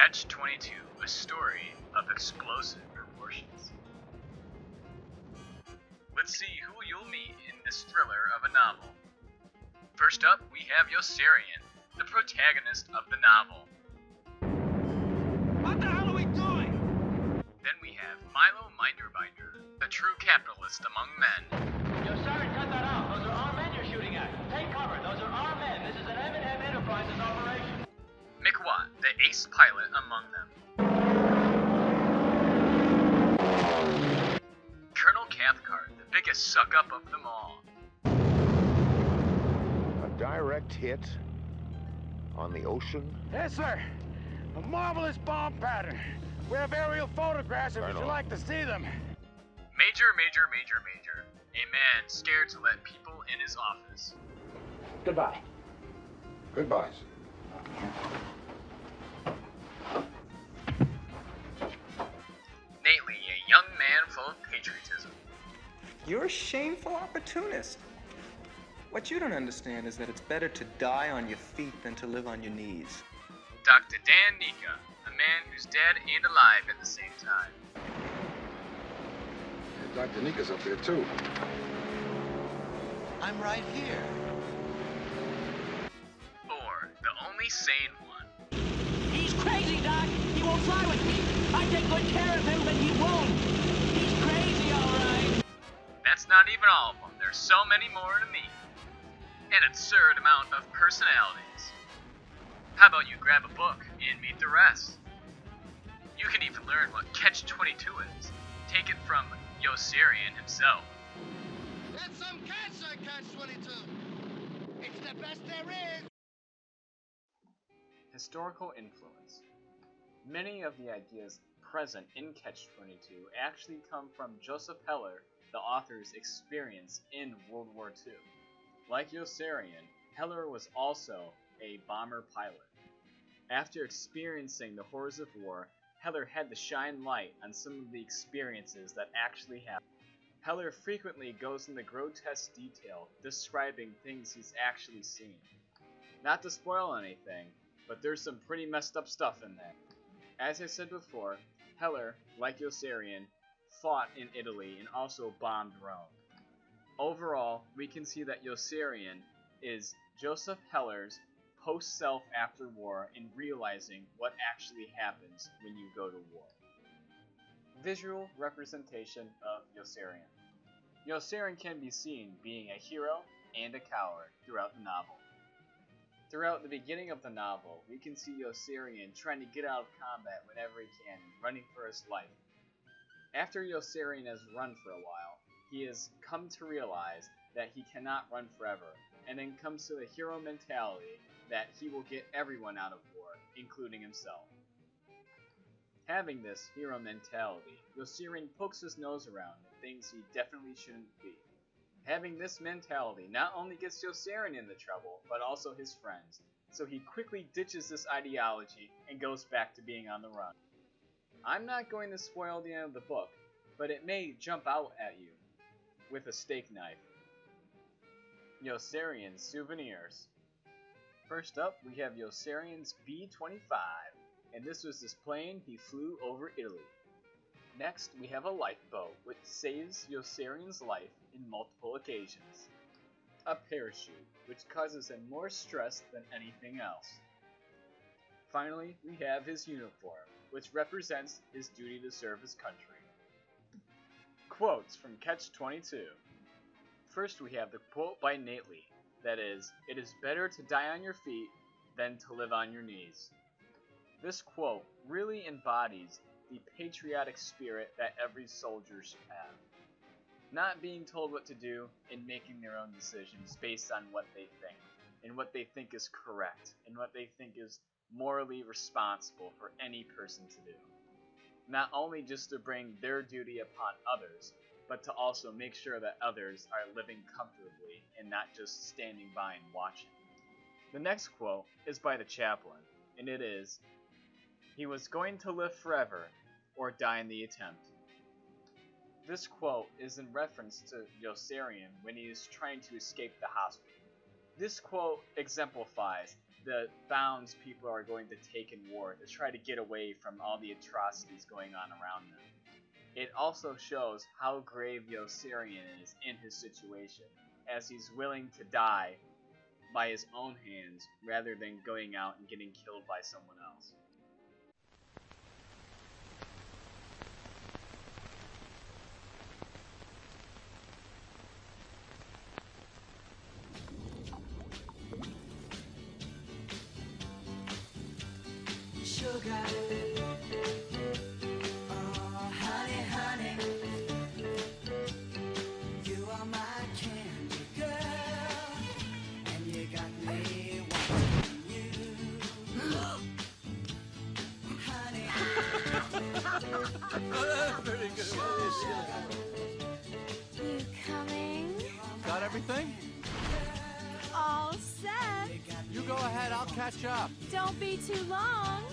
Catch-22, a story of explosive proportions. Let's see who you'll meet in this thriller of a novel. First up, we have Yossarian, the protagonist of the novel. What the hell are we doing? Then we have Milo Minderbinder, the true capitalist among men. Yossarian, cut that out. Those are our men you're shooting at. Take cover. Those are our men. This is an M&M Enterprises operation. Mick Watt, the ace pilot among them. Colonel Cathcart, the biggest suck-up of them all. A direct hit on the ocean? Yes, sir. A marvelous bomb pattern. We have aerial photographs if you'd like to see them. Major. A man scared to let people in his office. Goodbye. Goodbyes. Nately, a young man full of patriotism. You're a shameful opportunist. What you don't understand is that it's better to die on your feet than to live on your knees. Dr. Dan Nika, a man who's dead and alive at the same time. Dr. Nika's up there, too. I'm right here. Thor, the only sane one. He's crazy, Doc. He won't fly with me. I take good care of him, but he won't. He's crazy, all right. That's not even all of them. There's so many more to meet. An absurd amount of personalities. How about you grab a book and meet the rest? You can even learn what Catch-22 is. Take it from Yossarian himself. That's some catch, that Catch-22. It's the best there is. Historical influence. Many of the ideas present in Catch-22 actually come from Joseph Heller, the author's experience in World War II. Like Yossarian, Heller was also a bomber pilot. After experiencing the horrors of war, Heller had to shine light on some of the experiences that actually happened. Heller frequently goes into grotesque detail describing things he's actually seen. Not to spoil anything, but there's some pretty messed up stuff in there. As I said before, Heller, like Yossarian, fought in Italy and also bombed Rome. Overall, we can see that Yossarian is Joseph Heller's post-self after war in realizing what actually happens when you go to war. Visual representation of Yossarian. Yossarian can be seen being a hero and a coward throughout the novel. Throughout the beginning of the novel, we can see Yossarian trying to get out of combat whenever he can, running for his life. After Yossarian has run for a while, he has come to realize that he cannot run forever, and then comes to the hero mentality that he will get everyone out of war, including himself. Having this hero mentality, Yossarian pokes his nose around at things he definitely shouldn't be. Having this mentality not only gets Yossarian into trouble, but also his friends, so he quickly ditches this ideology and goes back to being on the run. I'm not going to spoil the end of the book, but it may jump out at you with a steak knife. Yossarian's souvenirs. First up, we have Yossarian's B-25, and this was his plane he flew over Italy. Next, we have a lifeboat, which saves Yossarian's life in multiple occasions. A parachute, which causes him more stress than anything else. Finally, we have his uniform, which represents his duty to serve his country. Quotes from Catch-22. First, we have the quote by Nately, that is, "It is better to die on your feet than to live on your knees." This quote really embodies the patriotic spirit that every soldier should have. Not being told what to do and making their own decisions based on what they think, and what they think is correct, and what they think is morally responsible for any person to do. Not only just to bring their duty upon others, but to also make sure that others are living comfortably and not just standing by and watching. The next quote is by the chaplain, and it is, "He was going to live forever, or die in the attempt." This quote is in reference to Yossarian when he is trying to escape the hospital. This quote exemplifies the bounds people are going to take in war to try to get away from all the atrocities going on around them. It also shows how grave the Osirian is in his situation, as he's willing to die by his own hands rather than going out and getting killed by someone else. Sugar, oh honey, honey, you are my candy girl, and you got me wanting you, honey. Very good. You coming? Got everything? All set. You go ahead, I'll catch up. Don't be too long.